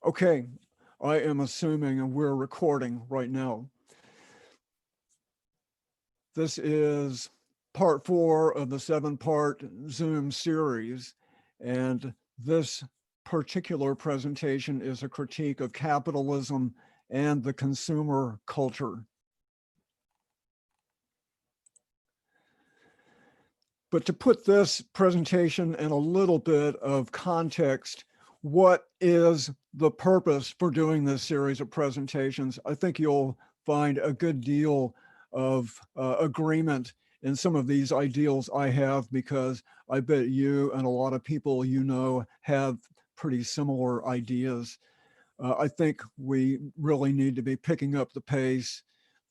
Okay, I am assuming and we're recording right now. This is part 4 of the 7-part Zoom series, and this particular presentation is a critique of capitalism and the consumer culture. But to put this presentation in a little bit of context, what is the purpose for doing this series of presentations? I think you'll find a good deal of agreement in some of these ideals I have, because I bet you and a lot of people you know have pretty similar ideas. I think we really need to be picking up the pace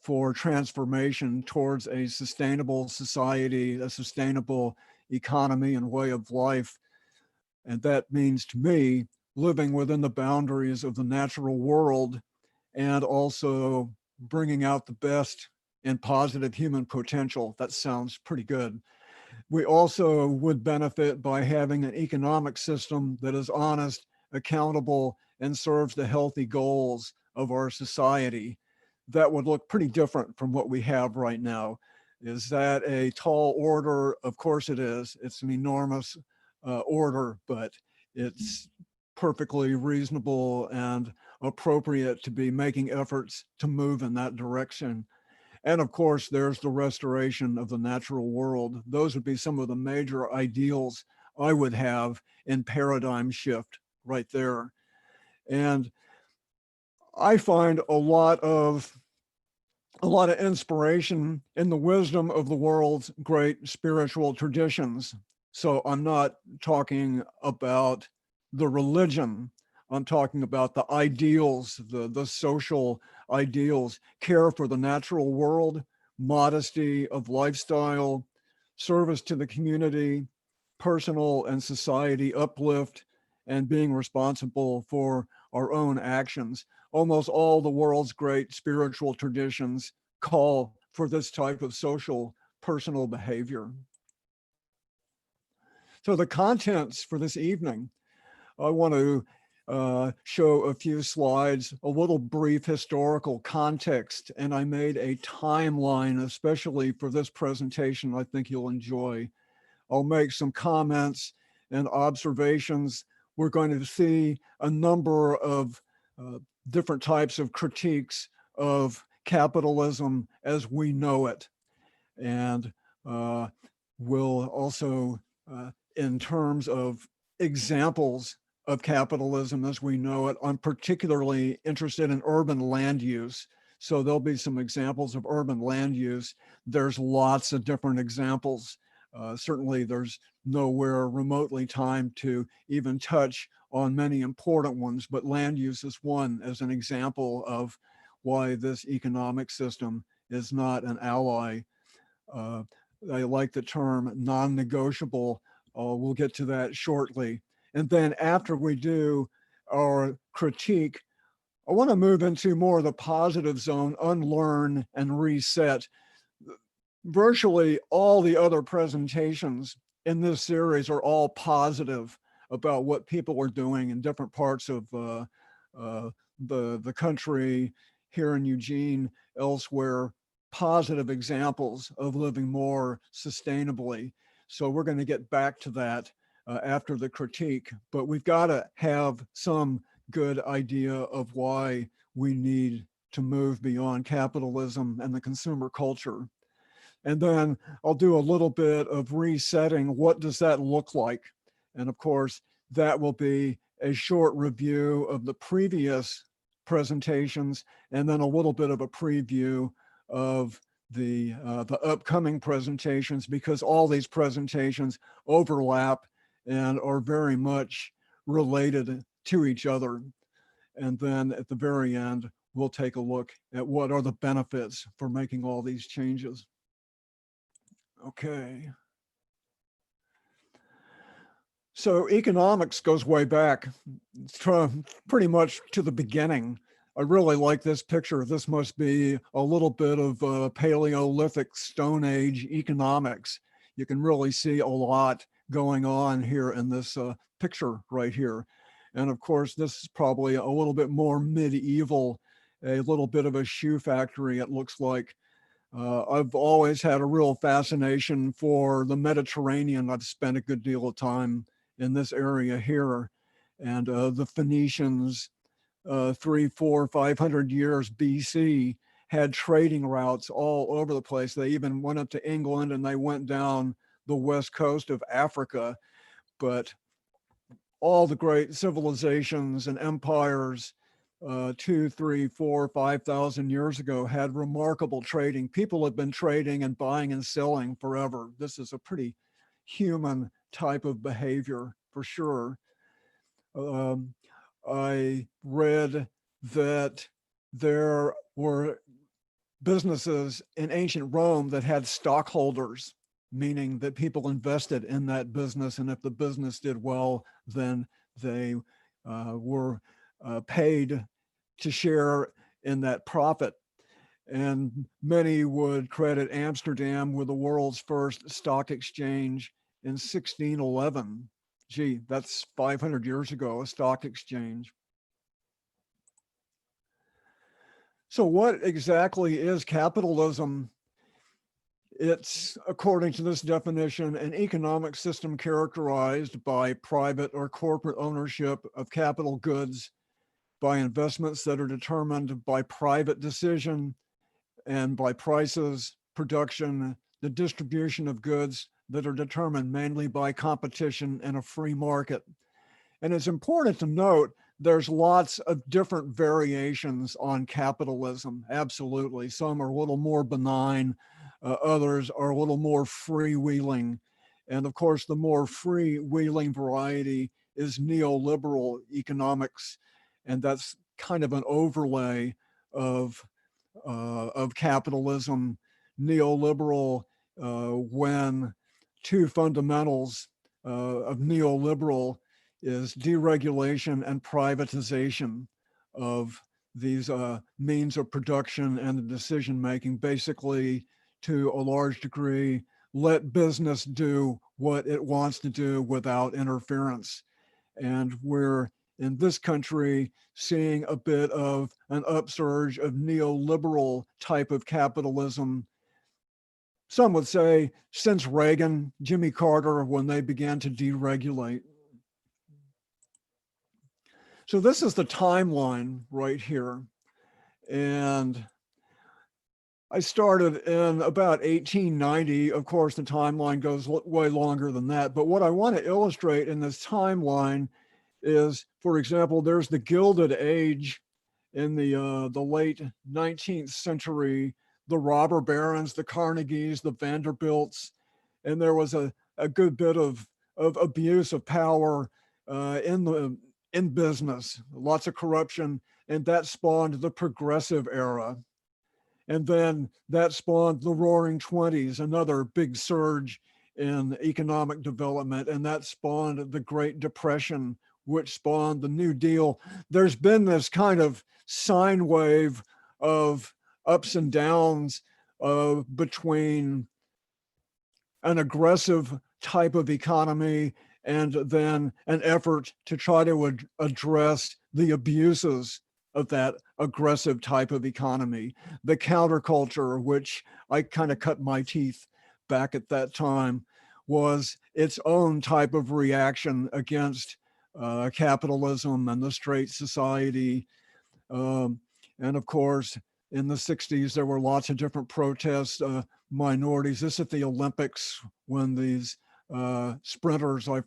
for transformation towards a sustainable society, a sustainable economy and way of life. And that means to me, living within the boundaries of the natural world and also bringing out the best and positive human potential. That sounds pretty good. We also would benefit by having an economic system that is honest, accountable, and serves the healthy goals of our society. That would look pretty different from what we have right now. Is that a tall order? Of course it is. It's an enormous order, but it's perfectly reasonable and appropriate to be making efforts to move in that direction. And of course, there's the restoration of the natural world. Those would be some of the major ideals I would have in paradigm shift right there. And I find a lot of inspiration in the wisdom of the world's great spiritual traditions. So I'm not talking about the religion. I'm talking about the ideals, the social ideals, care for the natural world, modesty of lifestyle, service to the community, personal and society uplift, and being responsible for our own actions. Almost all the world's great spiritual traditions call for this type of social personal behavior. So the contents for this evening, I want to show a few slides, a little brief historical context, and I made a timeline especially for this presentation I think you'll enjoy. I'll make some comments and observations. We're going to see a number of different types of critiques of capitalism as we know it. And we'll also, in terms of examples of capitalism as we know it, I'm particularly interested in urban land use. So there'll be some examples of urban land use. There's lots of different examples. Certainly there's nowhere remotely time to even touch on many important ones, but land use is one as an example of why this economic system is not an ally. I like the term non-negotiable. We'll get to that shortly. And then after we do our critique, I want to move into more of the positive zone, unlearn and reset. Virtually all the other presentations in this series are all positive about what people are doing in different parts of the country, here in Eugene, elsewhere, positive examples of living more sustainably. So we're going to get back to that after the critique, but we've got to have some good idea of why we need to move beyond capitalism and the consumer culture. And then I'll do a little bit of resetting. What does that look like? And of course, that will be a short review of the previous presentations, and then a little bit of a preview of the upcoming presentations, because all these presentations overlap and are very much related to each other. And then at the very end, we'll take a look at what are the benefits for making all these changes. Okay. So economics goes way back, pretty much to the beginning. I really like this picture. This must be a little bit of Paleolithic Stone Age economics. You can really see a lot going on here in this picture right here. And of course, this is probably a little bit more medieval, a little bit of a shoe factory, it looks like. I've always had a real fascination for the Mediterranean. I've spent a good deal of time in this area here. And the Phoenicians, 500 years BC, had trading routes all over the place. They even went up to England and they went down the west coast of Africa. But all the great civilizations and empires 2, 3, 4, 5,000 years ago had remarkable trading. People have been trading and buying and selling forever. This is a pretty human type of behavior for sure. I read that there were businesses in ancient Rome that had stockholders, meaning that people invested in that business. And if the business did well, then they were paid to share in that profit. And many would credit Amsterdam with the world's first stock exchange in 1611. Gee, that's 500 years ago, a stock exchange. So what exactly is capitalism? It's, according to this definition, an economic system characterized by private or corporate ownership of capital goods, by investments that are determined by private decision and by prices, production, the distribution of goods that are determined mainly by competition and a free market. And it's important to note there's lots of different variations on capitalism, absolutely. Some are a little more benign, others are a little more freewheeling. And of course, the more freewheeling variety is neoliberal economics. And that's kind of an overlay of capitalism, neoliberal, when two fundamentals of neoliberal is deregulation and privatization of these means of production and the decision making, basically to a large degree, let business do what it wants to do without interference. And we're in this country seeing a bit of an upsurge of neoliberal type of capitalism. Some would say since Reagan, Jimmy Carter, when they began to deregulate. So this is the timeline right here. And I started in about 1890. Of course, the timeline goes way longer than that. But what I want to illustrate in this timeline is, for example, there's the Gilded Age in the late 19th century, the robber barons, the Carnegies, the Vanderbilts, and there was a good bit of abuse of power in business, lots of corruption, and that spawned the Progressive Era. And then that spawned the Roaring Twenties, another big surge in economic development, and that spawned the Great Depression, which spawned the New Deal. There's been this kind of sine wave of ups and downs between an aggressive type of economy and then an effort to try to address the abuses of that aggressive type of economy. The counterculture, which I kind of cut my teeth back at that time, was its own type of reaction against capitalism and the straight society. And of course, in the 60s, there were lots of different protests, minorities. This at the Olympics when these sprinters, I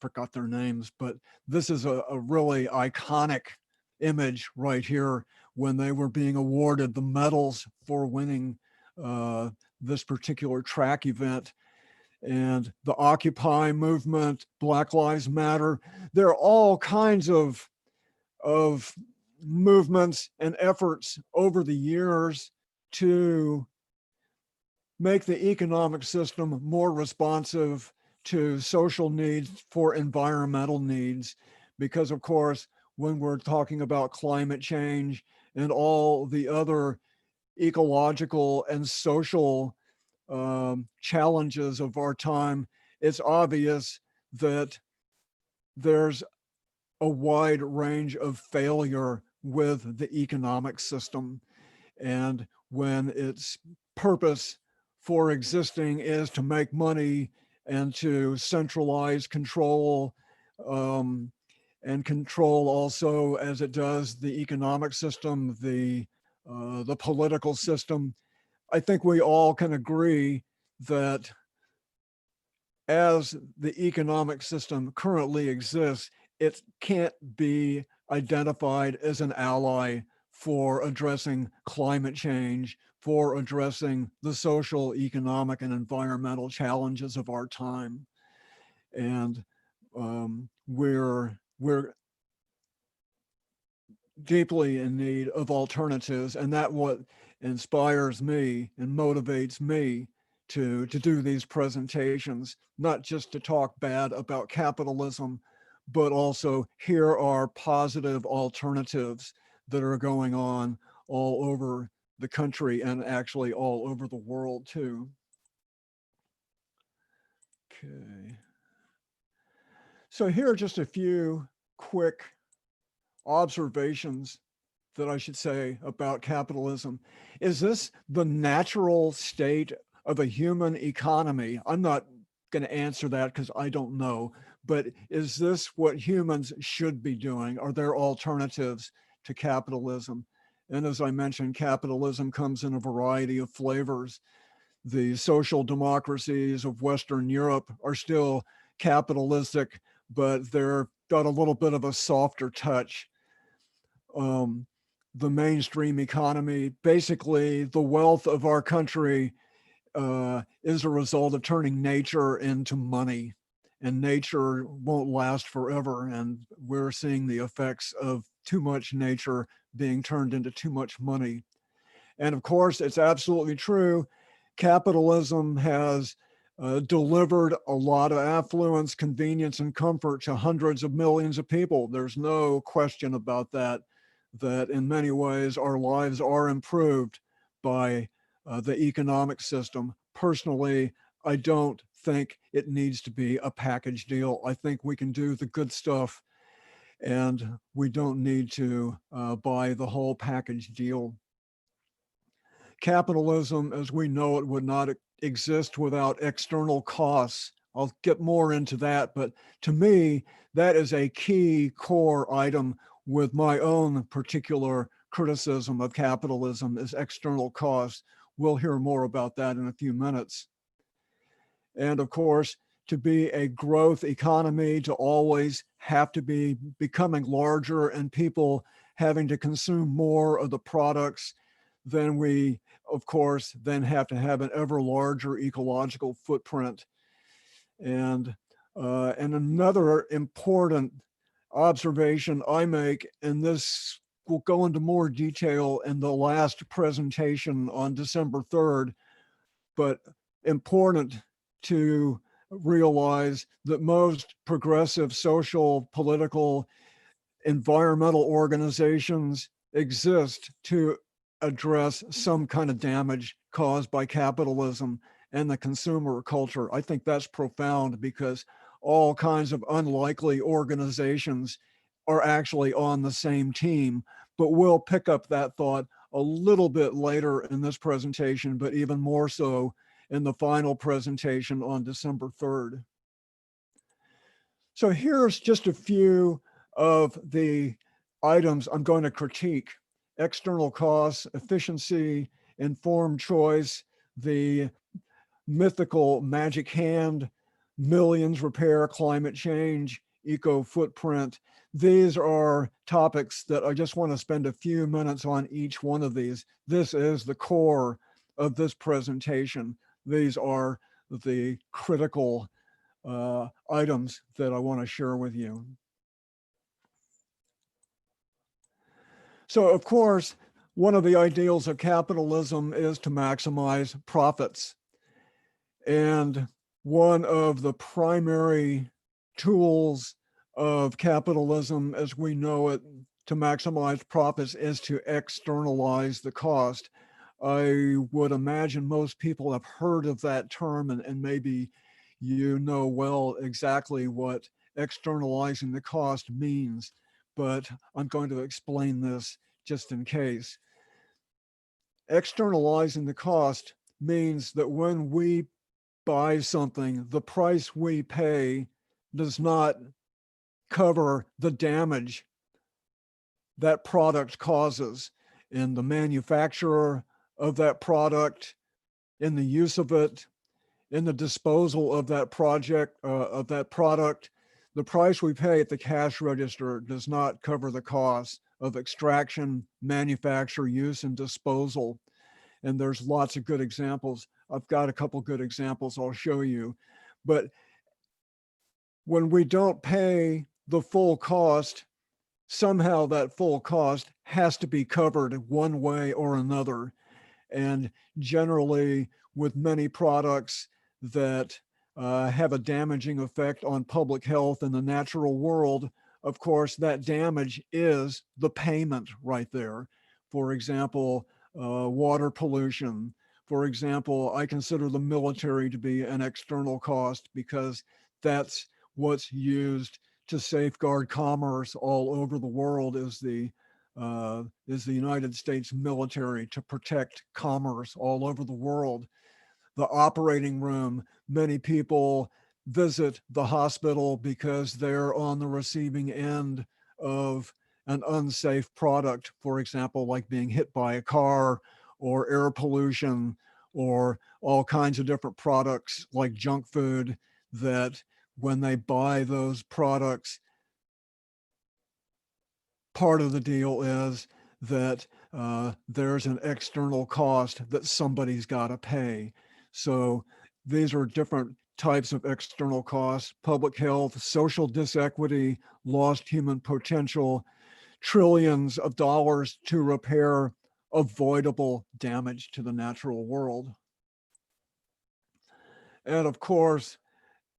forgot their names, but this is a really iconic image right here when they were being awarded the medals for winning this particular track event. And the Occupy movement, Black Lives Matter, there are all kinds of movements and efforts over the years to make the economic system more responsive to social needs, for environmental needs, because of course, when we're talking about climate change and all the other ecological and social challenges of our time, it's obvious that there's a wide range of failure with the economic system. And when its purpose for existing is to make money and to centralize control, and control also, as it does, the economic system, the political system, I think we all can agree that as the economic system currently exists, it can't be identified as an ally for addressing climate change, for addressing the social, economic, and environmental challenges of our time. And we're deeply in need of alternatives, and that what inspires me and motivates me to do these presentations, not just to talk bad about capitalism, but also here are positive alternatives that are going on all over the country and actually all over the world too. Okay. So here are just a few quick observations that I should say about capitalism. Is this the natural state of a human economy? I'm not going to answer that because I don't know, but is this what humans should be doing? Are there alternatives to capitalism? And as I mentioned, capitalism comes in a variety of flavors. The social democracies of Western Europe are still capitalistic, but they're got a little bit of a softer touch. The mainstream economy, basically the wealth of our country is a result of turning nature into money, and nature won't last forever. And we're seeing the effects of too much nature being turned into too much money. And of course, it's absolutely true. Capitalism has delivered a lot of affluence, convenience, and comfort to hundreds of millions of people. There's no question about that, that in many ways our lives are improved by the economic system. Personally, I don't think it needs to be a package deal. I think we can do the good stuff and we don't need to buy the whole package deal. Capitalism, as we know it, would not exist without external costs. I'll get more into that, but to me, that is a key core item with my own particular criticism of capitalism is external costs. We'll hear more about that in a few minutes. And of course, to be a growth economy, to always have to be becoming larger and people having to consume more of the products, then we, of course, then have to have an ever larger ecological footprint. And another important observation I make, and this will go into more detail in the last presentation on December 3rd, but important to realize that most progressive social, political, environmental organizations exist to address some kind of damage caused by capitalism and the consumer culture. I think that's profound because all kinds of unlikely organizations are actually on the same team, but we'll pick up that thought a little bit later in this presentation, but even more so in the final presentation on December 3rd. So here's just a few of the items I'm going to critique: external costs, efficiency, informed choice, the mythical magic hand, millions repair climate change, eco footprint. These are topics that I just want to spend a few minutes on each one of these. This is the core of this presentation. These are the critical items that I want to share with you. So, of course, one of the ideals of capitalism is to maximize profits. And one of the primary tools of capitalism as we know it to maximize profits is to externalize the cost. I would imagine most people have heard of that term, and maybe you know well exactly what externalizing the cost means, but I'm going to explain this just in case. Externalizing the cost means that when we buy something, the price we pay does not cover the damage that product causes in the manufacturer of that product, in the use of it, in the disposal of that of that product. The price we pay at the cash register does not cover the cost of extraction, manufacture, use, and disposal. And there's lots of good examples. I've got a couple good examples I'll show you. But when we don't pay the full cost, somehow that full cost has to be covered one way or another. And generally, with many products that have a damaging effect on public health in the natural world, of course, that damage is the payment right there. For example, water pollution. For example, I consider the military to be an external cost because that's what's used to safeguard commerce all over the world is the United States military to protect commerce all over the world. The operating room, many people visit the hospital because they're on the receiving end of an unsafe product, for example, like being hit by a car or air pollution or all kinds of different products like junk food that when they buy those products, part of the deal is that there's an external cost that somebody's got to pay. So these are different types of external costs: public health, social disequity, lost human potential, trillions of dollars to repair avoidable damage to the natural world. And of course,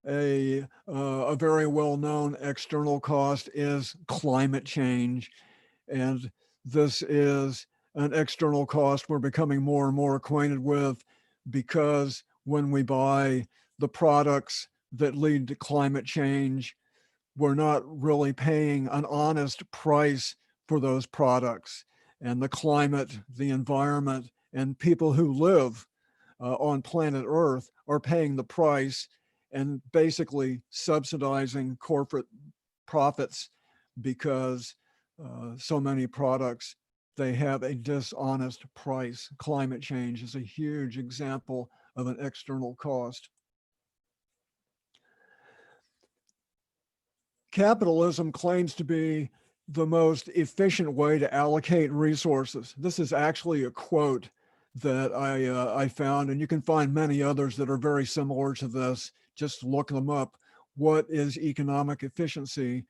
a very well-known external cost is climate change. And this is an external cost we're becoming more and more acquainted with because when we buy the products that lead to climate change, we're not really paying an honest price for those products. And the climate, the environment, and people who live on planet Earth are paying the price and basically subsidizing corporate profits because so many products, they have a dishonest price. Climate change is a huge example of an external cost. Capitalism claims to be the most efficient way to allocate resources. This is actually a quote that I found, and you can find many others that are very similar to this. Just look them up. What is economic efficiency?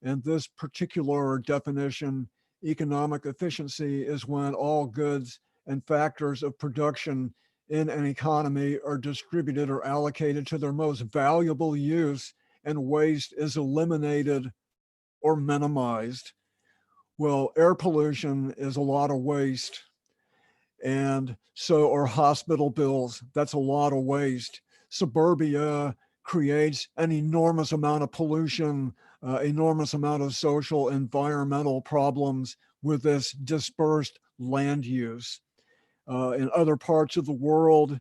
And this particular definition, economic efficiency, is when all goods and factors of production in an economy are distributed or allocated to their most valuable use and waste is eliminated or minimized. Well, air pollution is a lot of waste. And so are hospital bills. That's a lot of waste. Suburbia creates an enormous amount of pollution, enormous amount of social, environmental problems with this dispersed land use. In other parts of the world,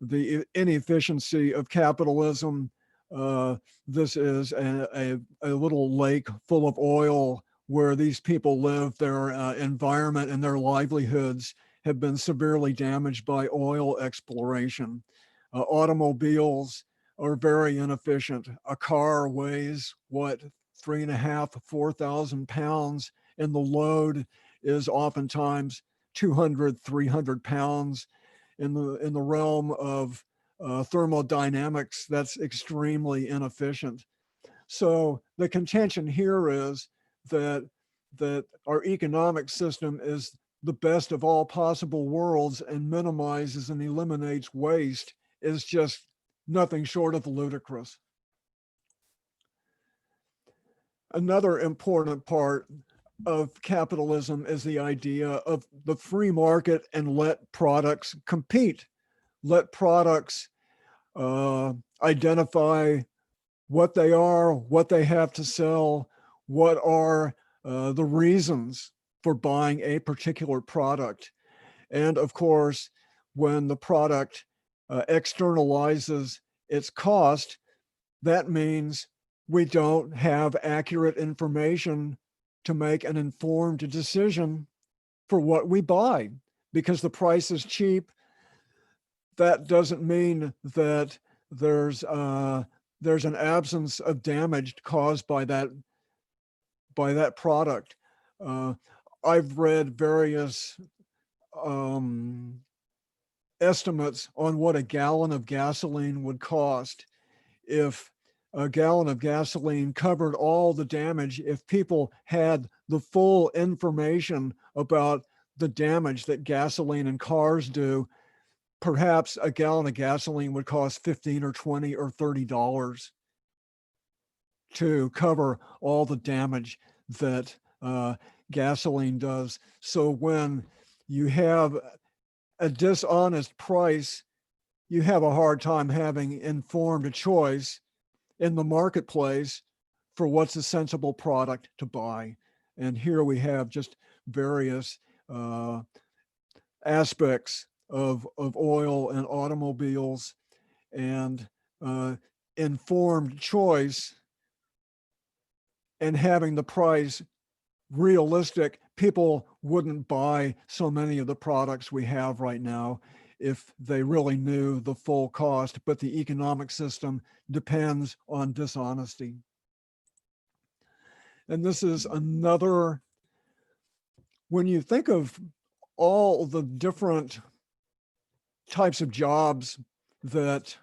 the inefficiency of capitalism, this is a little lake full of oil where these people live. Their environment and their livelihoods have been severely damaged by oil exploration. Automobiles are very inefficient. A car weighs, what, 3.5, 4,000 pounds, and the load is oftentimes 200, 300 pounds. In the realm of thermodynamics, that's extremely inefficient. So the contention here is that our economic system is the best of all possible worlds and minimizes and eliminates waste is just nothing short of ludicrous. Another important part of capitalism is the idea of the free market and let products compete. Let products identify what they are, what they have to sell, what are the reasons for buying a particular product. And of course, when the product externalizes its cost, that means we don't have accurate information to make an informed decision for what we buy. Because the price is cheap, that doesn't mean that there's an absence of damage caused by that product. I've read various estimates on what a gallon of gasoline would cost if a gallon of gasoline covered all the damage, if people had the full information about the damage that gasoline and cars do. Perhaps a gallon of gasoline would cost $15 or $20 or $30 to cover all the damage that gasoline does. So when you have a dishonest price, you have a hard time having informed choice in the marketplace for what's a sensible product to buy. And here we have just various aspects of oil and automobiles, and informed choice and having the price realistic. People wouldn't buy so many of the products we have right now if they really knew the full cost, but the economic system depends on dishonesty. And this is another, when you think of all the different types of jobs that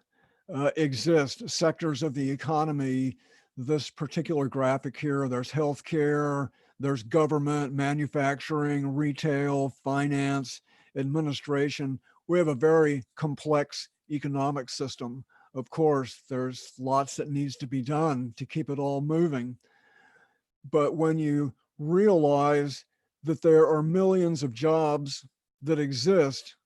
exist, sectors of the economy, this particular graphic here, there's healthcare, there's government, manufacturing, retail, finance, administration. We have a very complex economic system. Of course, there's lots that needs to be done to keep it all moving. But when you realize that there are millions of jobs that exist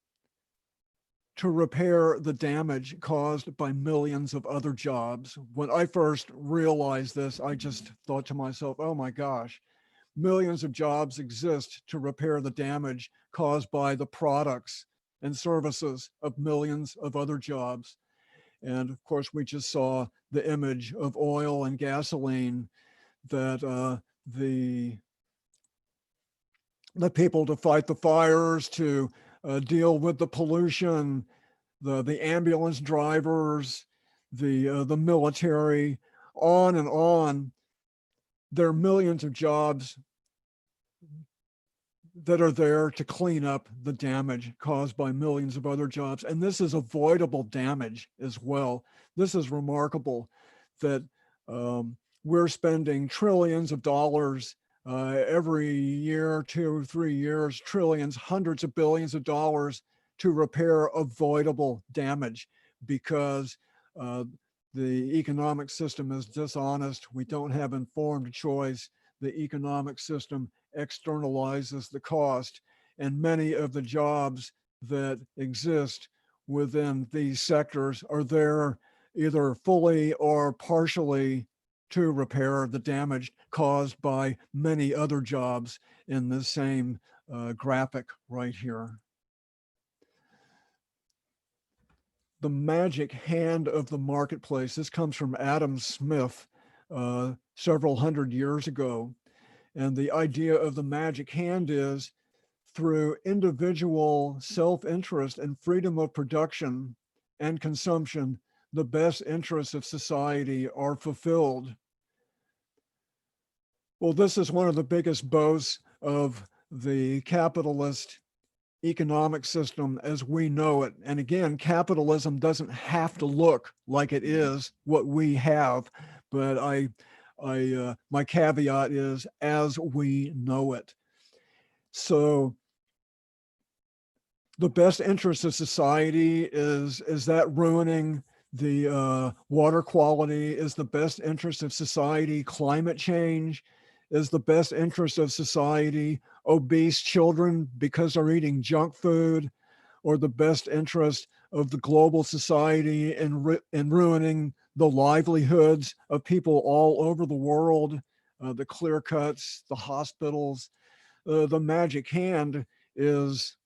to repair the damage caused by millions of other jobs. When I first realized this, I just thought to myself, oh my gosh, millions of jobs exist to repair the damage caused by the products and services of millions of other jobs. And of course, we just saw the image of oil and gasoline that the people to fight the fires, to deal with the pollution, the ambulance drivers, the military, on and on. There are millions of jobs that are there to clean up the damage caused by millions of other jobs. And this is avoidable damage as well. This is remarkable that we're spending trillions of dollars every year, 2 or 3 years, trillions, hundreds of billions of dollars to repair avoidable damage because the economic system is dishonest. We don't have informed choice. The economic system externalizes the cost, and many of the jobs that exist within these sectors are there either fully or partially to repair the damage caused by many other jobs in the same graphic right here. The magic hand of the marketplace. This comes from Adam Smith several hundred years ago. And the idea of the magic hand is through individual self-interest and freedom of production and consumption, the best interests of society are fulfilled. Well, this is one of the biggest boasts of the capitalist economic system as we know it. And again, capitalism doesn't have to look like it is what we have, but my caveat is as we know it. So the best interest of society is that ruining the water quality? Is the best interest of society climate change? Is the best interest of society obese children because they're eating junk food? Or the best interest of the global society in ruining the livelihoods of people all over the world, the clear cuts, the hospitals. The magic hand is,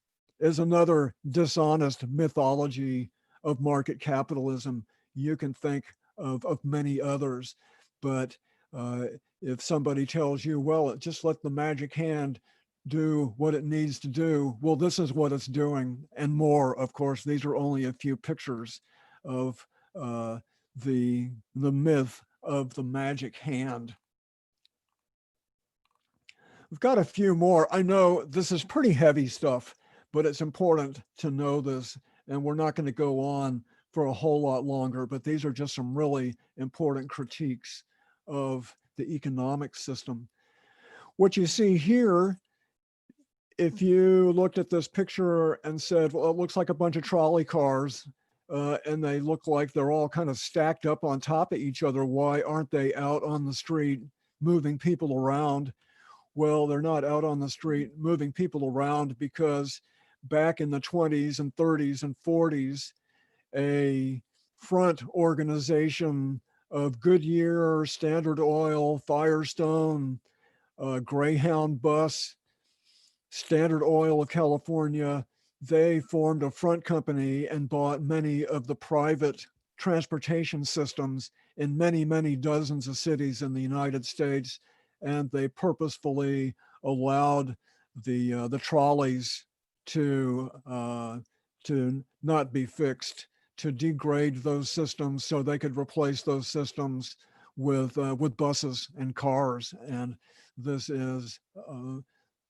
is another dishonest mythology of market capitalism. You can think of many others, but uh, if somebody tells you, well, just let the magic hand do what it needs to do, well, this is what it's doing and more. Of course, these are only a few pictures of uh, the myth of the magic hand. We've got a few more. I know this is pretty heavy stuff, but it's important to know this, and we're not going to go on for a whole lot longer, but these are just some really important critiques of the economic system. What you see here, if you looked at this picture and said, well, it looks like a bunch of trolley cars, and they look like they're all kind of stacked up on top of each other, why aren't they out on the street moving people around? Well, they're not out on the street moving people around because back in the 20s and 30s and 40s, a front organization of Goodyear, Standard Oil, Firestone, Greyhound Bus, Standard Oil of California, they formed a front company and bought many of the private transportation systems in many, many dozens of cities in the United States. And they purposefully allowed the trolleys to not be fixed, to degrade those systems so they could replace those systems with buses and cars. And this is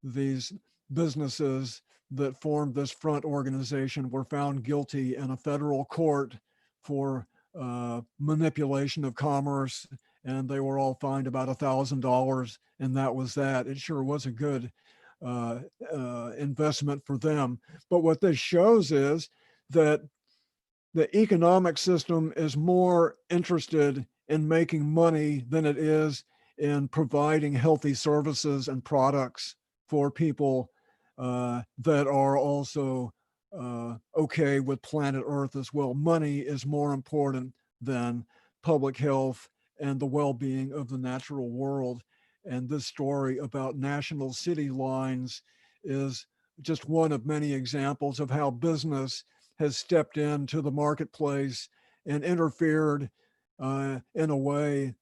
these businesses that formed this front organization were found guilty in a federal court for manipulation of commerce, and they were all fined about $1,000, and that was that. It sure was a good investment for them. But what this shows is that the economic system is more interested in making money than it is in providing healthy services and products for people that are also okay with planet Earth as well. Money is more important than public health and the well-being of the natural world. And this story about national city lines is just one of many examples of how business has stepped into the marketplace and interfered in a way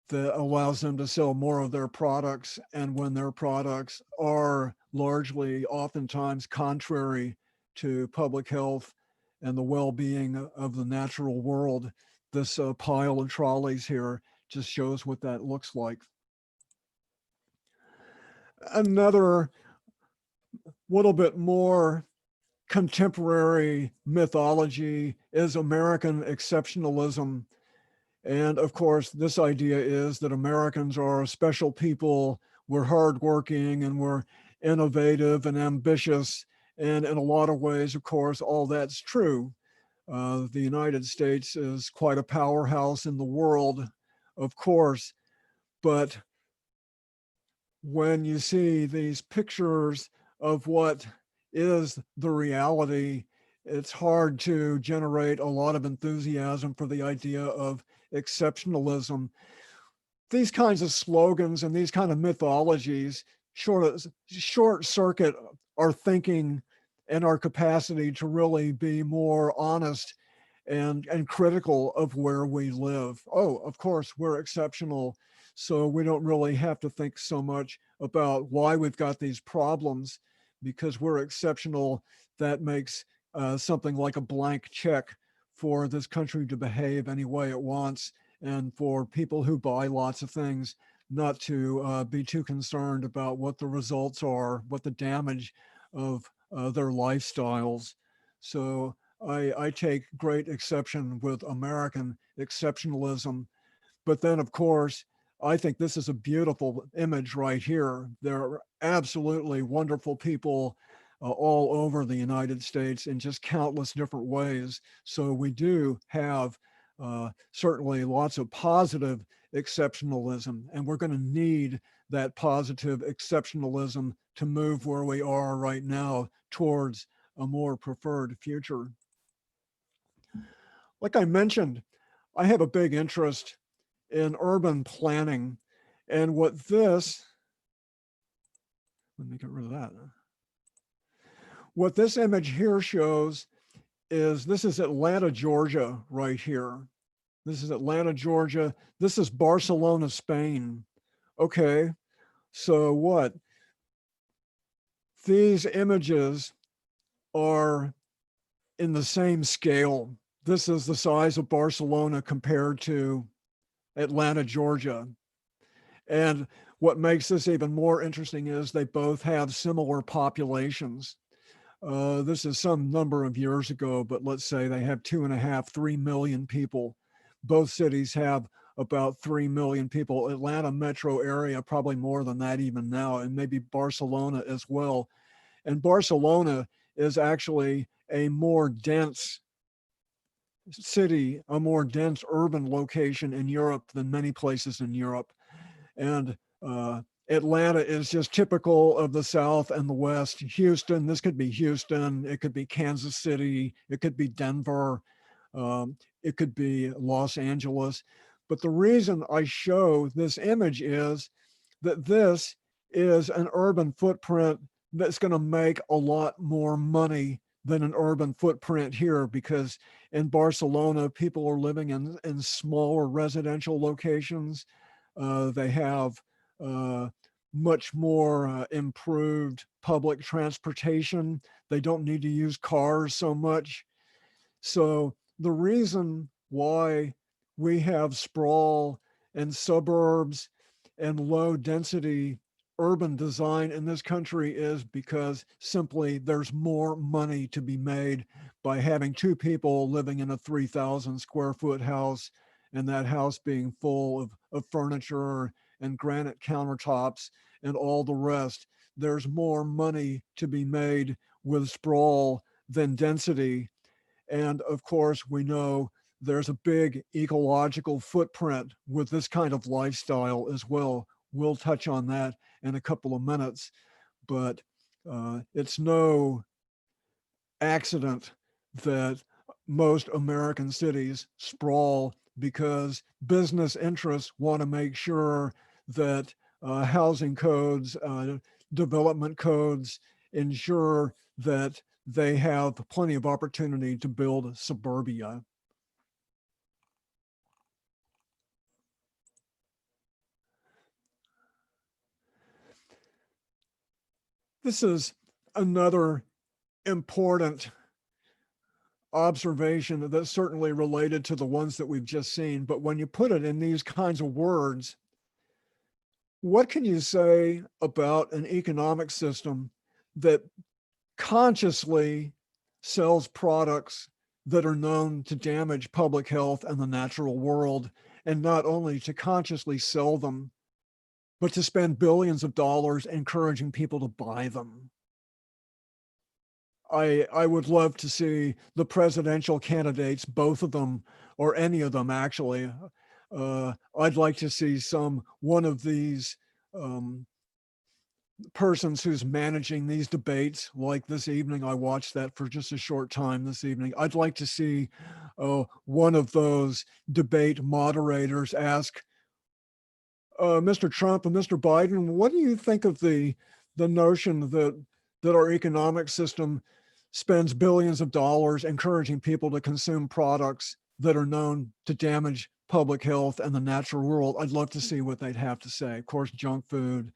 that allows them to sell more of their products. And when their products are largely oftentimes contrary to public health and the well-being of the natural world, this pile of trolleys here just shows what that looks like. Another little bit more contemporary mythology is American exceptionalism. And of course, this idea is that Americans are a special people, we're hardworking and we're innovative and ambitious. And in a lot of ways, of course, all that's true. The United States is quite a powerhouse in the world, of course, but when you see these pictures of what is the reality, it's hard to generate a lot of enthusiasm for the idea of exceptionalism. These kinds of slogans and these kind of mythologies short circuit our thinking and our capacity to really be more honest and critical of where we live. Oh, of course, we're exceptional, so we don't really have to think so much about why we've got these problems. Because we're exceptional, that makes something like a blank check for this country to behave any way it wants, and for people who buy lots of things not to be too concerned about what the results are, what the damage of their lifestyles. So I take great exception with American exceptionalism. But then, of course, I think this is a beautiful image right here. There are absolutely wonderful people all over the United States in just countless different ways. So we do have certainly lots of positive exceptionalism, and we're going to need that positive exceptionalism to move where we are right now towards a more preferred future. Like I mentioned, I have a big interest in urban planning, and what this, let me get rid of that. What this image here shows is, this is Atlanta, Georgia, right here. This is Atlanta, Georgia. This is Barcelona, Spain. Okay, so what? These images are in the same scale. This is the size of Barcelona compared to Atlanta, Georgia. And what makes this even more interesting is they both have similar populations. This is some number of years ago, but let's say they have 2.5, 3 million people. Both cities have about 3 million people. Atlanta metro area, probably more than that even now, and maybe Barcelona as well. And Barcelona is actually a more dense city, a more dense urban location in Europe than many places in Europe. And Atlanta is just typical of the South and the West. Houston, this could be Houston, it could be Kansas City, it could be Denver, it could be Los Angeles. But the reason I show this image is that this is an urban footprint that's going to make a lot more money than an urban footprint here, because in Barcelona, people are living in smaller residential locations. They have much more improved public transportation. They don't need to use cars so much. So the reason why we have sprawl and suburbs and low density urban design in this country is because simply there's more money to be made by having two people living in a 3,000 square foot house, and that house being full of furniture and granite countertops and all the rest. There's more money to be made with sprawl than density. And of course, we know there's a big ecological footprint with this kind of lifestyle as well. We'll touch on that in a couple of minutes, but it's no accident that most American cities sprawl, because business interests want to make sure that housing codes, development codes ensure that they have plenty of opportunity to build suburbia. This is another important observation that's certainly related to the ones that we've just seen, but when you put it in these kinds of words, what can you say about an economic system that consciously sells products that are known to damage public health and the natural world, and not only to consciously sell them, but to spend billions of dollars encouraging people to buy them? I would love to see the presidential candidates, both of them, or any of them actually. I'd like to see one of these persons who's managing these debates, like this evening. I watched that for just a short time this evening. I'd like to see one of those debate moderators ask Mr. Trump and Mr. Biden, what do you think of the notion that our economic system spends billions of dollars encouraging people to consume products that are known to damage public health and the natural world? I'd love to see what they'd have to say. Of course, junk food.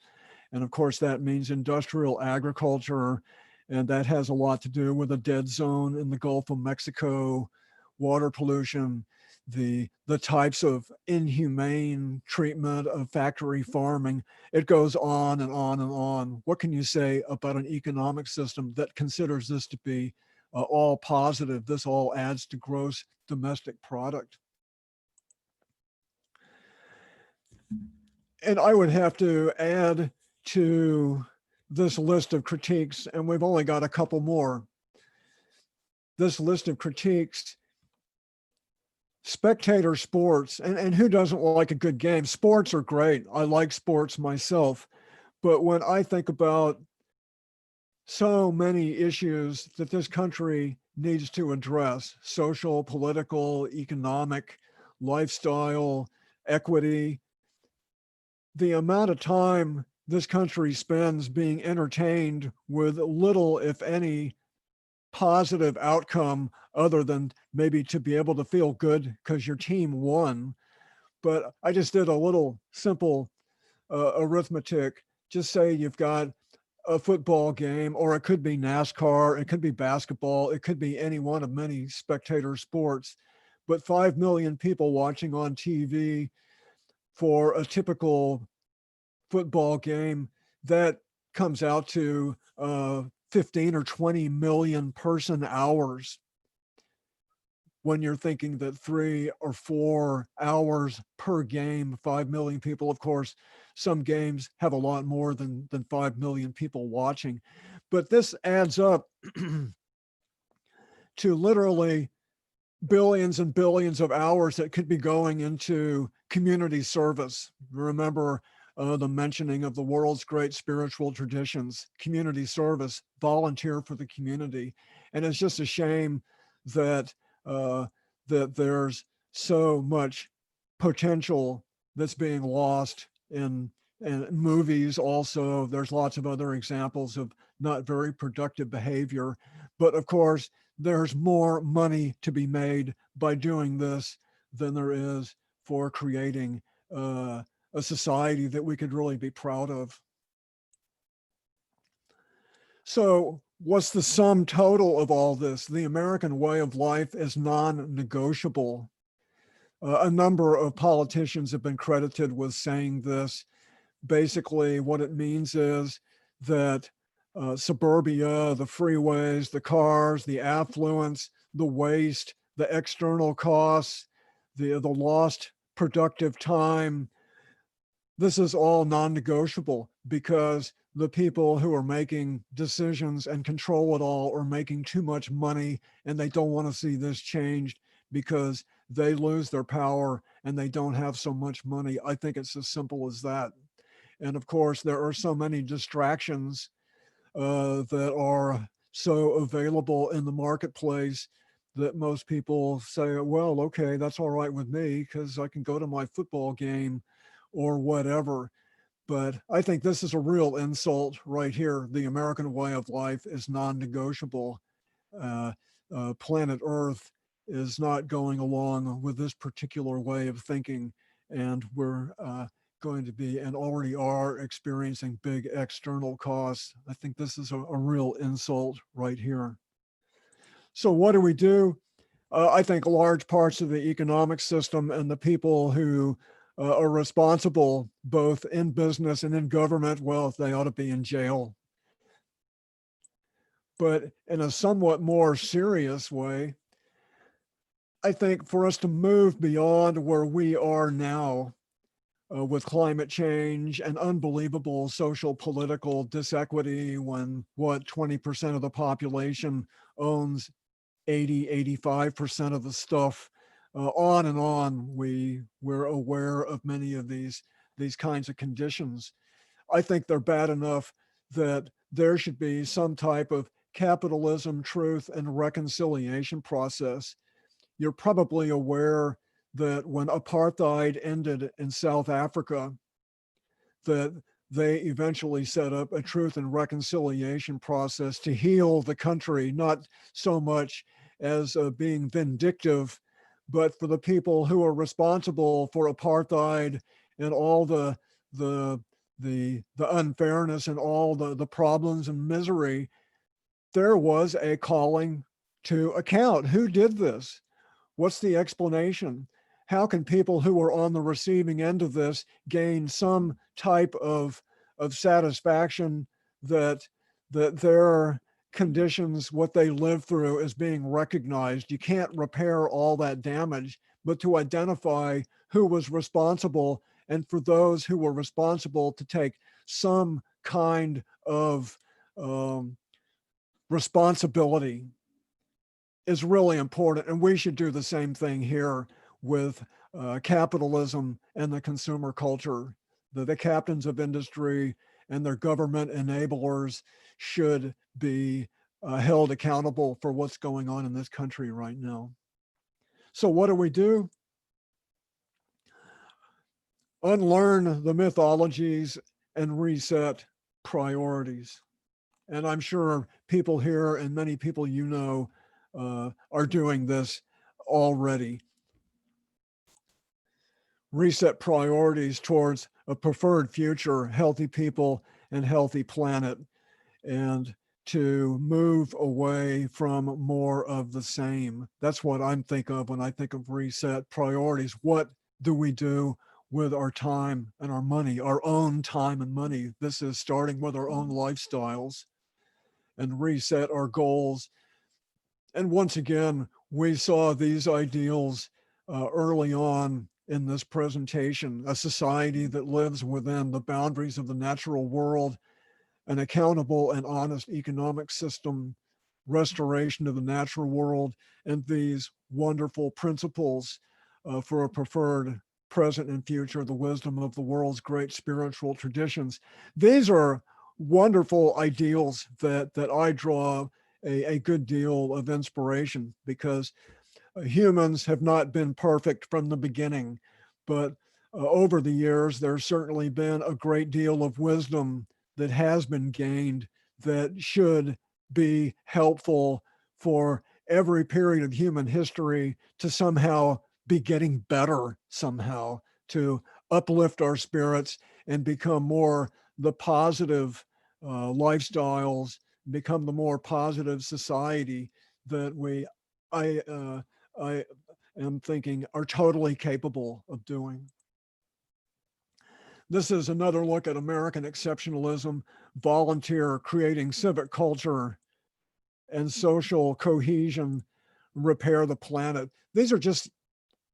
And of course, that means industrial agriculture. And that has a lot to do with a dead zone in the Gulf of Mexico, water pollution, the types of inhumane treatment of factory farming. It goes on and on and on. What can you say about an economic system that considers this to be all positive? This all adds to gross domestic product. And I would have to add to this list of critiques, and we've only got a couple more. This list of critiques: spectator sports, and who doesn't like a good game? Sports are great. I like sports myself. But when I think about so many issues that this country needs to address, social, political, economic, lifestyle, equity. The amount of time this country spends being entertained with little, if any, positive outcome other than maybe to be able to feel good because your team won. But I just did a little simple arithmetic. Just say you've got a football game, or it could be NASCAR, it could be basketball, it could be any one of many spectator sports, but 5 million people watching on TV for a typical football game, that comes out to 15 or 20 million person hours. When you're thinking that 3 or 4 hours per game, 5 million people, of course, some games have a lot more than 5 million people watching. But this adds up to literally billions and billions of hours that could be going into community service. Remember the mentioning of the world's great spiritual traditions, community service, volunteer for the community. And it's just a shame that that there's so much potential that's being lost in movies. Also, there's lots of other examples of not very productive behavior. But of course, there's more money to be made by doing this than there is for creating a society that we could really be proud of. So what's the sum total of all this? The American way of life is non-negotiable. A number of politicians have been credited with saying this. Basically, what it means is that suburbia, the freeways, the cars, the affluence, the waste, the external costs, the lost productive time, this is all non-negotiable because the people who are making decisions and control it all are making too much money, and they don't want to see this changed because they lose their power and they don't have so much money. I think it's as simple as that. And of course, there are so many distractions that are so available in the marketplace that most people say, well, okay, that's all right with me because I can go to my football game or whatever. But I think this is a real insult right here. The American way of life is non-negotiable. Planet Earth is not going along with this particular way of thinking, and we're going to be and already are experiencing big external costs. I think this is a real insult right here. So what do we do? I think large parts of the economic system and the people who are responsible both in business and in government, well, they ought to be in jail. But in a somewhat more serious way, I think for us to move beyond where we are now with climate change and unbelievable social political disequity, when what 20% of the population owns 85% of the stuff, on and on, we're aware of many of these kinds of conditions. I think they're bad enough that there should be some type of capitalism, truth, and reconciliation process. You're probably aware that when apartheid ended in South Africa, that they eventually set up a truth and reconciliation process to heal the country, not so much as being vindictive, but for the people who are responsible for apartheid and all the unfairness and all the problems and misery. There was a calling to account. Who did this? What's the explanation? How can people who are on the receiving end of this gain some type of satisfaction that their conditions, what they live through, is being recognized? You can't repair all that damage, but to identify who was responsible, and for those who were responsible to take some kind of responsibility is really important. And we should do the same thing here with capitalism and the consumer culture. The captains of industry and their government enablers should be held accountable for what's going on in this country right now. So what do we do? unlearn the mythologies and reset priorities. And I'm sure people here and many people you know are doing this already. Reset priorities towards a preferred future, healthy people, and healthy planet, and to move away from more of the same. That's what I'm thinking of when I think of reset priorities. What do we do with our time and our money, our own time and money? This is starting with our own lifestyles, and reset our goals. And once again, we saw these ideals early on in this presentation: a society that lives within the boundaries of the natural world, an accountable and honest economic system, restoration of the natural world, and these wonderful principles for a preferred present and future, the wisdom of the world's great spiritual traditions. These are wonderful ideals that I draw a good deal of inspiration, because humans have not been perfect from the beginning, but over the years, there's certainly been a great deal of wisdom that has been gained that should be helpful for every period of human history to somehow be getting better, somehow to uplift our spirits and become more the positive lifestyles, become the more positive society that I am thinking are totally capable of doing. This is another look at American exceptionalism, volunteer, creating civic culture and social cohesion, repair the planet. These are just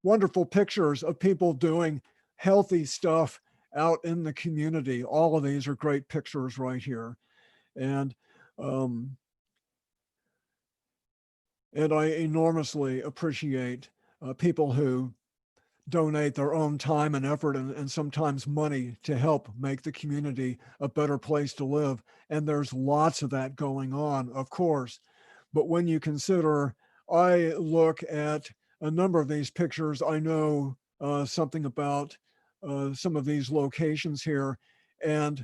wonderful pictures of people doing healthy stuff out in the community. All of these are great pictures right here. And I enormously appreciate people who donate their own time and effort and sometimes money to help make the community a better place to live. And there's lots of that going on, of course. But when you consider, I look at a number of these pictures, I know something about some of these locations here. And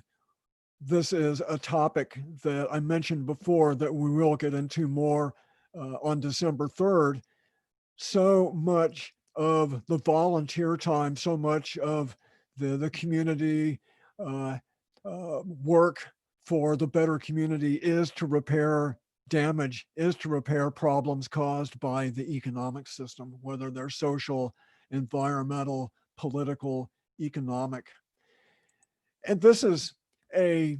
this is a topic that I mentioned before that we will get into more on December 3rd. So much of the volunteer time, so much of the community work for the better community is to repair damage, is to repair problems caused by the economic system, whether they're social, environmental, political, economic. And this is a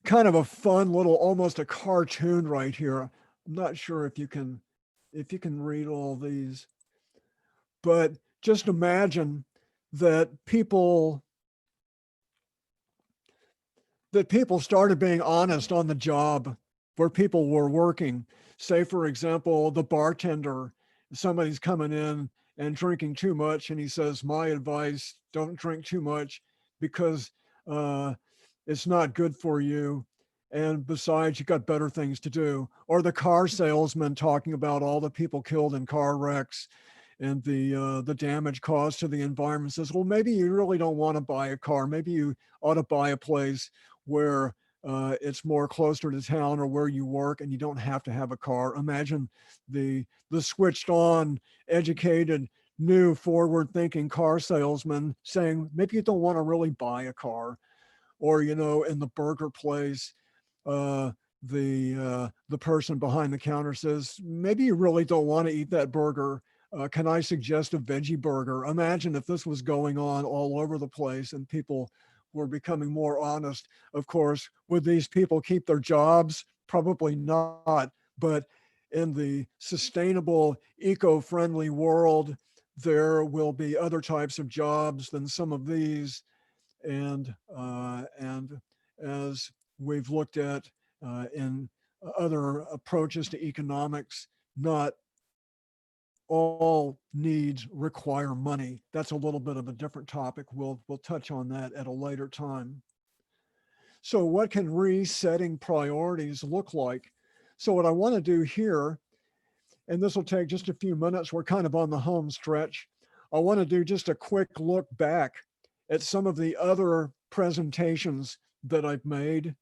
kind of a fun little, almost a cartoon right here. I'm not sure if you can read all these, but just imagine that people started being honest on the job where people were working. Say, for example, the bartender, somebody's coming in and drinking too much, and he says, my advice, don't drink too much because it's not good for you. And besides, you got better things to do. Or the car salesman talking about all the people killed in car wrecks and the damage caused to the environment, says, well, maybe you really don't want to buy a car. Maybe you ought to buy a place where it's more closer to town or where you work and you don't have to have a car. Imagine the switched on, educated, new, forward-thinking car salesman saying, maybe you don't want to really buy a car. Or, you know, in the burger place, the person behind the counter says, maybe you really don't want to eat that burger. Can I suggest a veggie burger? Imagine if this was going on all over the place and people were becoming more honest. Of course, would these people keep their jobs? Probably not. But in the sustainable, eco-friendly world, there will be other types of jobs than some of these. And as we've looked at in other approaches to economics, not all needs require money. That's a little bit of a different topic. We'll touch on that at a later time. So what can resetting priorities look like? So what I want to do here, and this will take just a few minutes, we're kind of on the home stretch. I want to do just a quick look back at some of the other presentations that I've made.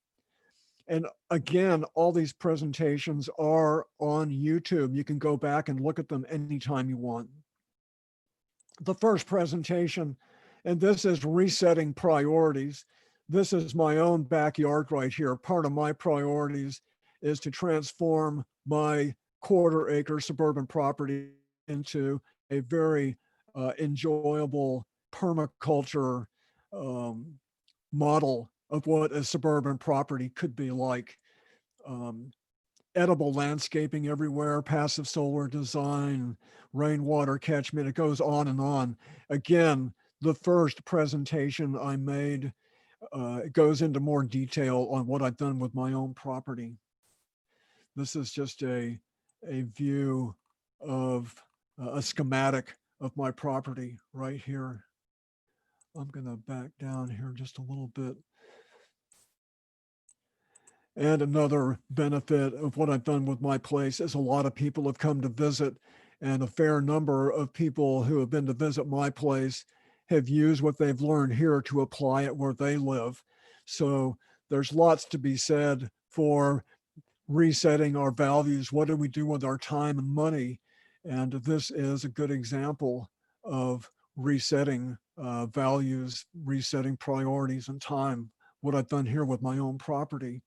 And again, all these presentations are on YouTube. You can go back and look at them anytime you want. The first presentation, and this is resetting priorities. This is my own backyard right here. Part of my priorities is to transform my quarter-acre suburban property into a very enjoyable permaculture model of what a suburban property could be like. Edible landscaping everywhere, passive solar design, rainwater catchment, it goes on and on. Again, the first presentation I made, it goes into more detail on what I've done with my own property. This is just a view of a schematic of my property right here. I'm gonna back down here just a little bit. And another benefit of what I've done with my place is a lot of people have come to visit, and a fair number of people who have been to visit my place have used what they've learned here to apply it where they live. So there's lots to be said for resetting our values. What do we do with our time and money? And this is a good example of resetting values, resetting priorities and time, what I've done here with my own property.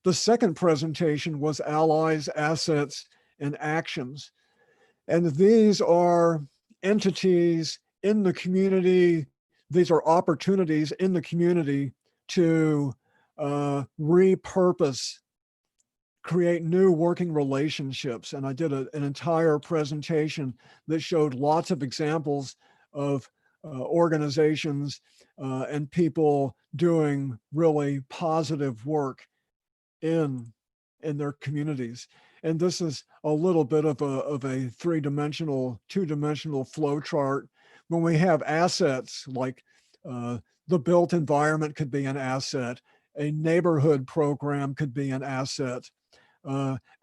The second presentation was allies, assets, and actions. And these are entities in the community. These are opportunities in the community to repurpose, create new working relationships. And I did an entire presentation that showed lots of examples of organizations and people doing really positive work in their communities. And this is a little bit of a two-dimensional flow chart. When we have assets like the built environment could be an asset, a neighborhood program could be an asset,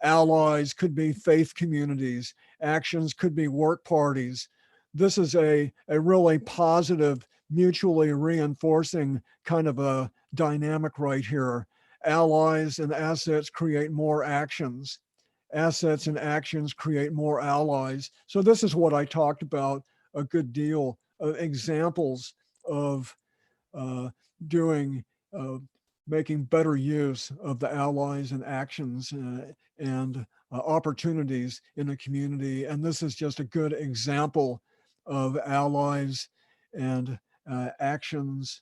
allies could be faith communities, actions could be work parties. This is a really positive, mutually reinforcing kind of a dynamic right here. Allies and assets create more actions. Assets and actions create more allies. So this is what I talked about a good deal, examples of making better use of the allies and actions and opportunities in the community. And this is just a good example of allies and actions.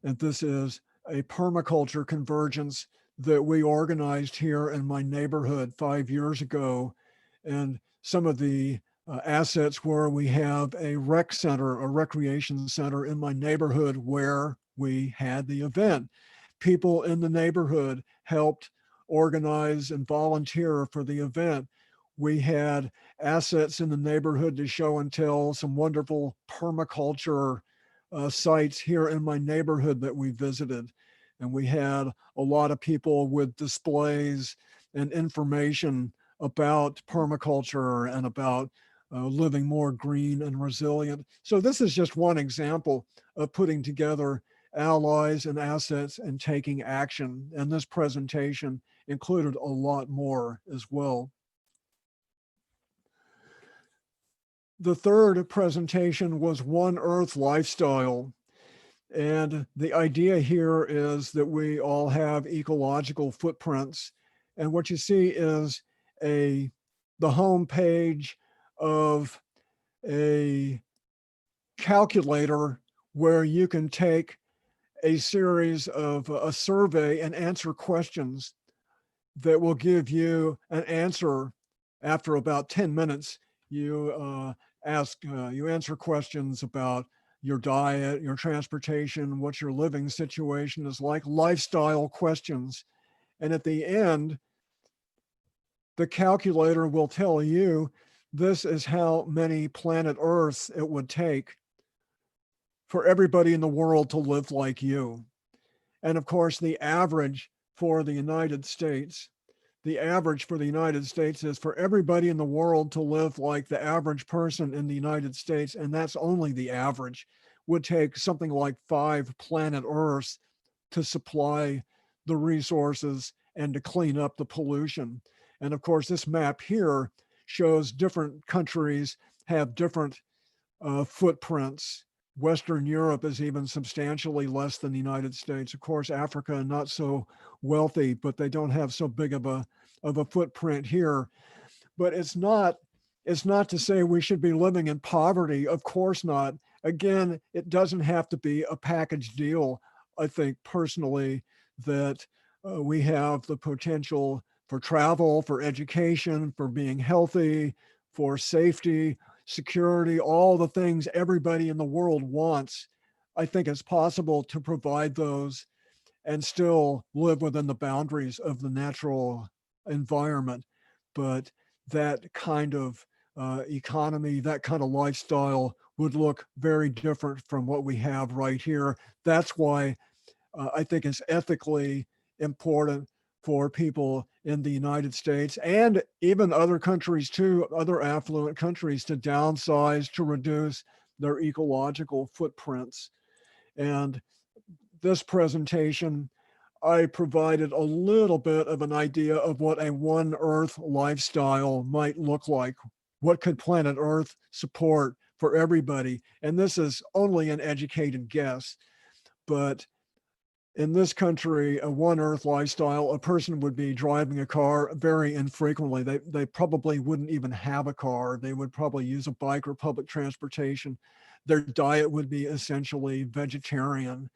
And this is a permaculture convergence that we organized here in my neighborhood 5 years ago. And some of the assets where we have a rec center, a recreation center in my neighborhood where we had the event. People in the neighborhood helped organize and volunteer for the event. We had assets in the neighborhood to show and tell, some wonderful permaculture sites here in my neighborhood that we visited. And we had a lot of people with displays and information about permaculture and about living more green and resilient. So this is just one example of putting together allies and assets and taking action. And this presentation included a lot more as well. The third presentation was One Earth Lifestyle. And the idea here is that we all have ecological footprints. And what you see is the home page of a calculator where you can take a series of a survey and answer questions that will give you an answer after about 10 minutes. You answer questions about your diet, your transportation, what your living situation is like, lifestyle questions. And at the end, the calculator will tell you this is how many planet Earths it would take for everybody in the world to live like you. And of course, the average for the United States, the average for the United States is for everybody in the world to live like the average person in the United States, and that's only the average, would take something like 5 planet Earths to supply the resources and to clean up the pollution. And of course, this map here shows different countries have different footprints. Western Europe is even substantially less than the United States. Of course, Africa not so wealthy, but they don't have so big of a footprint here. But it's not to say we should be living in poverty. Of course not. Again, it doesn't have to be a package deal. I think personally that we have the potential for travel, for education, for being healthy, for safety, security, all the things everybody in the world wants. I think it's possible to provide those and still live within the boundaries of the natural environment. But that kind of economy, that kind of lifestyle would look very different from what we have right here. That's why I think it's ethically important for people in the United States and even other countries too, other affluent countries, to downsize, to reduce their ecological footprints. And this presentation, I provided a little bit of an idea of what a one Earth lifestyle might look like. What could planet Earth support for everybody? And this is only an educated guess, but in this country, a one Earth lifestyle, a person would be driving a car very infrequently. They probably wouldn't even have a car. They would probably use a bike or public transportation. Their diet would be essentially vegetarian.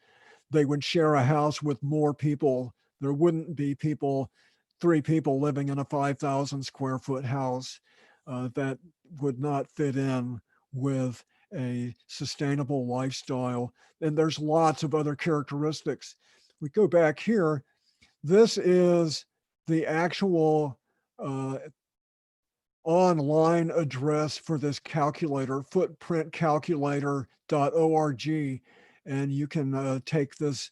They would share a house with more people. There wouldn't be 3 people living in a 5,000 square foot house. That would not fit in with a sustainable lifestyle. And there's lots of other characteristics. We go back here. This is the actual online address for this calculator, footprintcalculator.org. And you can take this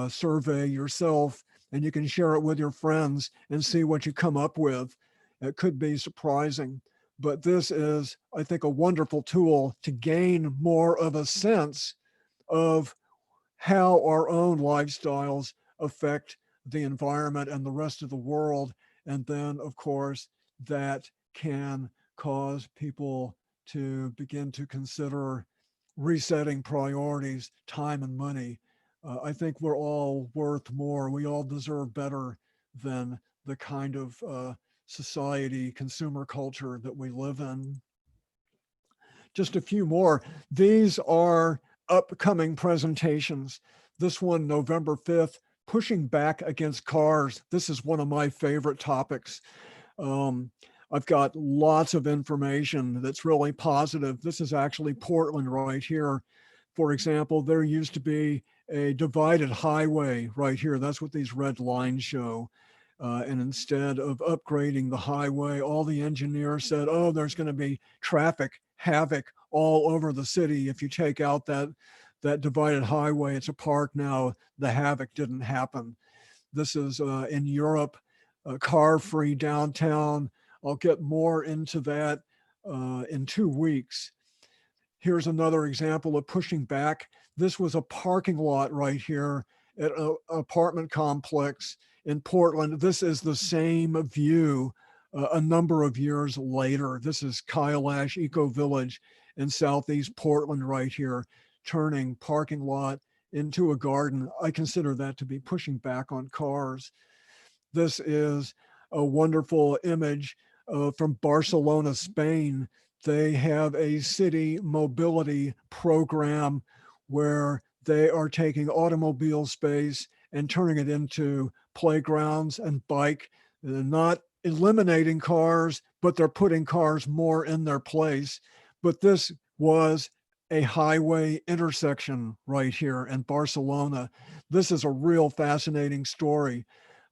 survey yourself, and you can share it with your friends and see what you come up with. It could be surprising, but this is, I think, a wonderful tool to gain more of a sense of how our own lifestyles affect the environment and the rest of the world. And then, of course, that can cause people to begin to consider resetting priorities, time and money. I think we're all worth more. We all deserve better than the kind of society, consumer culture that we live in. Just a few more. These are upcoming presentations. This one, November 5th, pushing back against cars. This is one of my favorite topics. I've got lots of information that's really positive. This is actually Portland right here. For example, there used to be a divided highway right here. That's what these red lines show. And instead of upgrading the highway, all the engineers said, oh, there's going to be traffic havoc all over the city if you take out that divided highway. It's a park now. The havoc didn't happen. This is in Europe, car-free downtown. I'll get more into that in 2 weeks. Here's another example of pushing back. This was a parking lot right here at an apartment complex in Portland. This is the same view a number of years later. This is Kailash Eco Village in Southeast Portland right here, turning parking lot into a garden. I consider that to be pushing back on cars. This is a wonderful image from Barcelona, Spain. They have a city mobility program where they are taking automobile space and turning it into playgrounds and bike. They're not eliminating cars, but they're putting cars more in their place. But this was a highway intersection right here in Barcelona. This is a real fascinating story.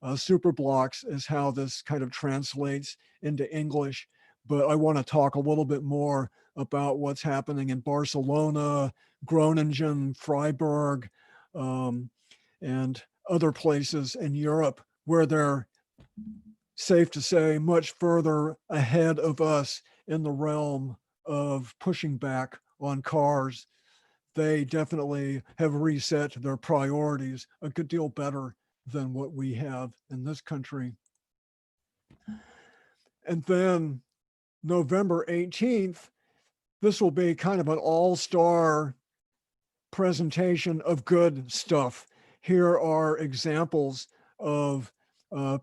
Superblocks is how this kind of translates into English, but I want to talk a little bit more about what's happening in Barcelona, Groningen, Freiburg, and other places in Europe where they're safe to say, much further ahead of us in the realm of pushing back on cars. They definitely have reset their priorities a good deal better than what we have in this country. And then November 18th, this will be kind of an all-star presentation of good stuff. Here are examples of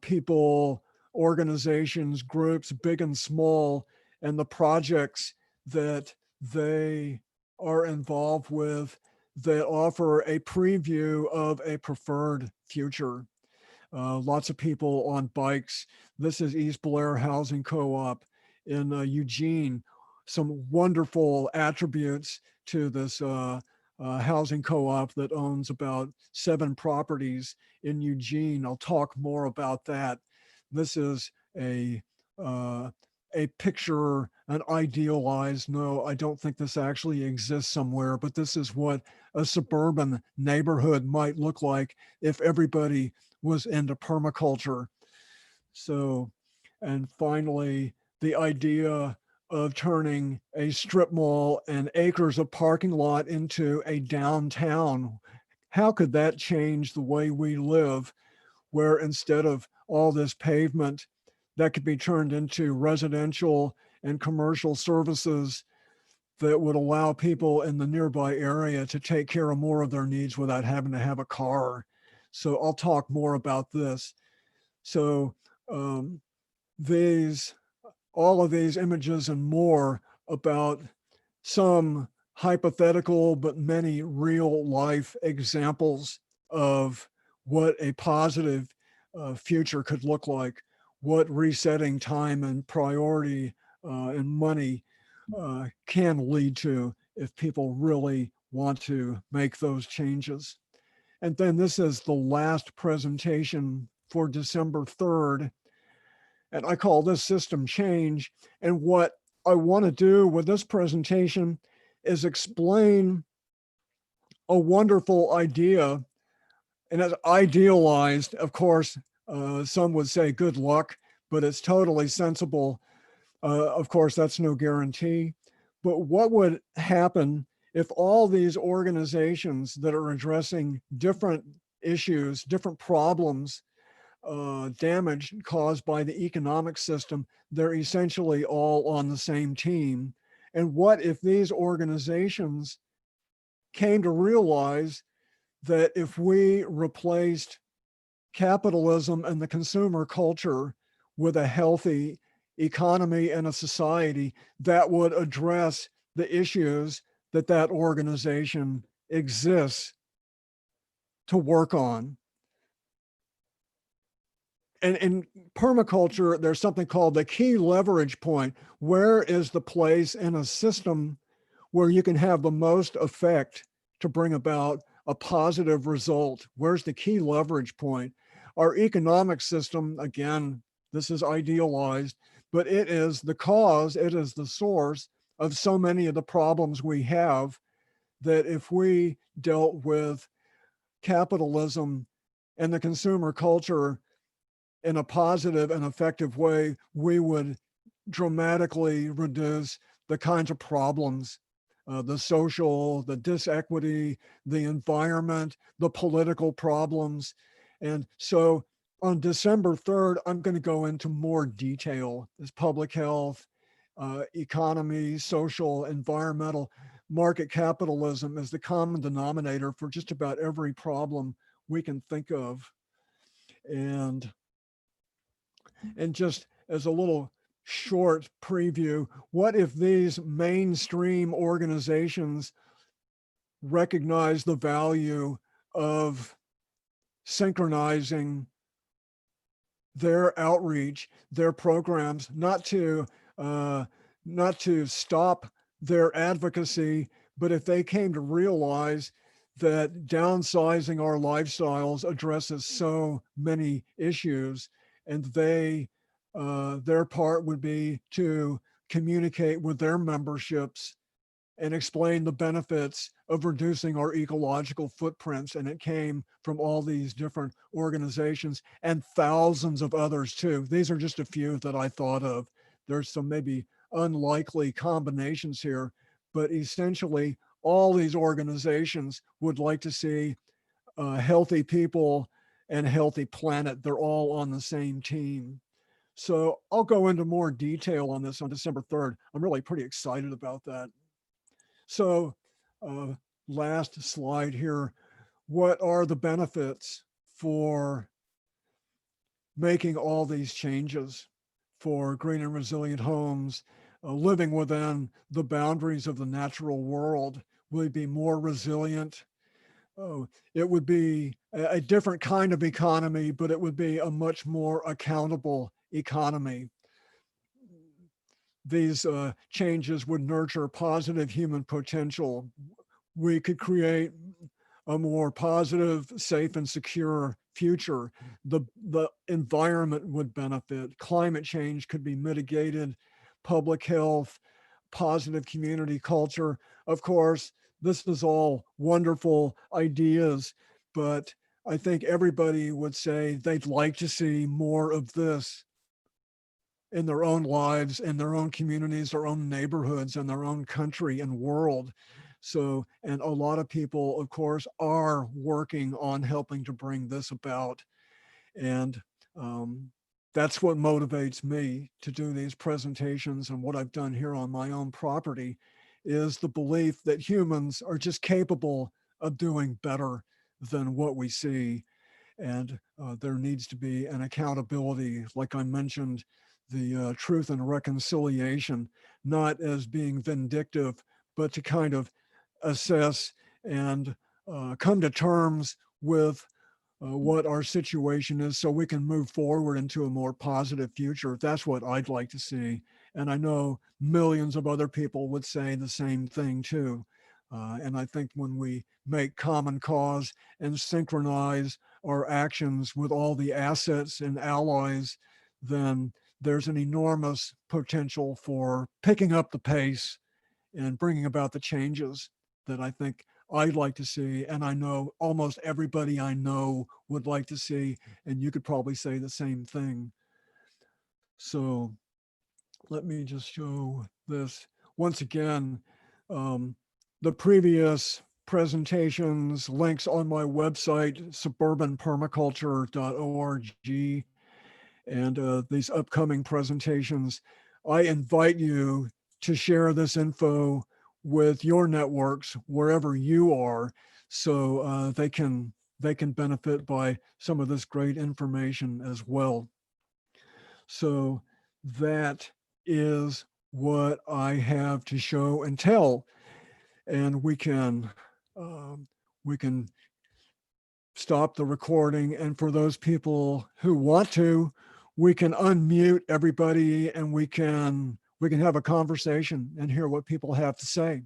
people, organizations, groups, big and small, and the projects that they are involved with that offer a preview of a preferred future. Lots of people on bikes. This is East Belair Housing Co-op in Eugene. Some wonderful attributes to this housing co-op that owns about 7 properties in Eugene. I'll talk more about that. This is a picture, an idealized, no, I don't think this actually exists somewhere, but this is what a suburban neighborhood might look like if everybody was into permaculture. So, and finally, the idea of turning a strip mall and acres of parking lot into a downtown. How could that change the way we live, where instead of all this pavement, that could be turned into residential and commercial services that would allow people in the nearby area to take care of more of their needs without having to have a car. So I'll talk more about this. So all of these images and more about some hypothetical but many real life examples of what a positive future could look like, what resetting time and priority and money can lead to if people really want to make those changes. And then this is the last presentation for December 3rd. And I call this system change. And what I want to do with this presentation is explain a wonderful idea. And it's idealized, of course, some would say good luck, but it's totally sensible. Of course, that's no guarantee. But what would happen if all these organizations that are addressing different issues, different problems, damage caused by the economic system, they're essentially all on the same team? And what if these organizations came to realize that if we replaced capitalism and the consumer culture with a healthy economy and a society that would address the issues that that organization exists to work on? And in permaculture, there's something called the key leverage point. Where is the place in a system where you can have the most effect to bring about a positive result? Where's the key leverage point? Our economic system, again, this is idealized, but it is the cause, it is the source of so many of the problems we have, that if we dealt with capitalism and the consumer culture in a positive and effective way, we would dramatically reduce the kinds of problems, the social, the disequity, the environment, the political problems. And so on December 3rd, I'm going to go into more detail as public health, economy, social, environmental. Market capitalism is the common denominator for just about every problem we can think of. And just as a little short preview, what if these mainstream organizations recognize the value of synchronizing their outreach, their programs, not to stop their advocacy, but if they came to realize that downsizing our lifestyles addresses so many issues, and they their part would be to communicate with their memberships and explain the benefits of reducing our ecological footprints. And it came from all these different organizations and thousands of others too. These are just a few that I thought of. There's some maybe unlikely combinations here, but essentially all these organizations would like to see healthy people and a healthy planet. They're all on the same team. So I'll go into more detail on this on December 3rd. I'm really pretty excited about that. So last slide here. What are the benefits for making all these changes for green and resilient homes, living within the boundaries of the natural world? Will it be more resilient? Oh, it would be a different kind of economy, but it would be a much more accountable economy. These changes would nurture positive human potential. We could create a more positive, safe, and secure future. The environment would benefit. Climate change could be mitigated. Public health, positive community culture. Of course, this is all wonderful ideas, but I think everybody would say they'd like to see more of this in their own lives, in their own communities, their own neighborhoods, and their own country and world. So, and a lot of people, of course, are working on helping to bring this about. And that's what motivates me to do these presentations, and what I've done here on my own property is the belief that humans are just capable of doing better than what we see. And there needs to be an accountability, like I mentioned, the truth and reconciliation, not as being vindictive, but to kind of assess and come to terms with what our situation is so we can move forward into a more positive future. That's what I'd like to see. And I know millions of other people would say the same thing too. And I think when we make common cause and synchronize our actions with all the assets and allies, then there's an enormous potential for picking up the pace and bringing about the changes that I think I'd like to see. And I know almost everybody I know would like to see, and you could probably say the same thing. So let me just show this. Once again, the previous presentations, links on my website, suburbanpermaculture.org, and these upcoming presentations. I invite you to share this info with your networks wherever you are, so they can benefit by some of this great information as well. So that is what I have to show and tell, and we can stop the recording. And for those people who want to, we can unmute everybody, and we can have a conversation and hear what people have to say.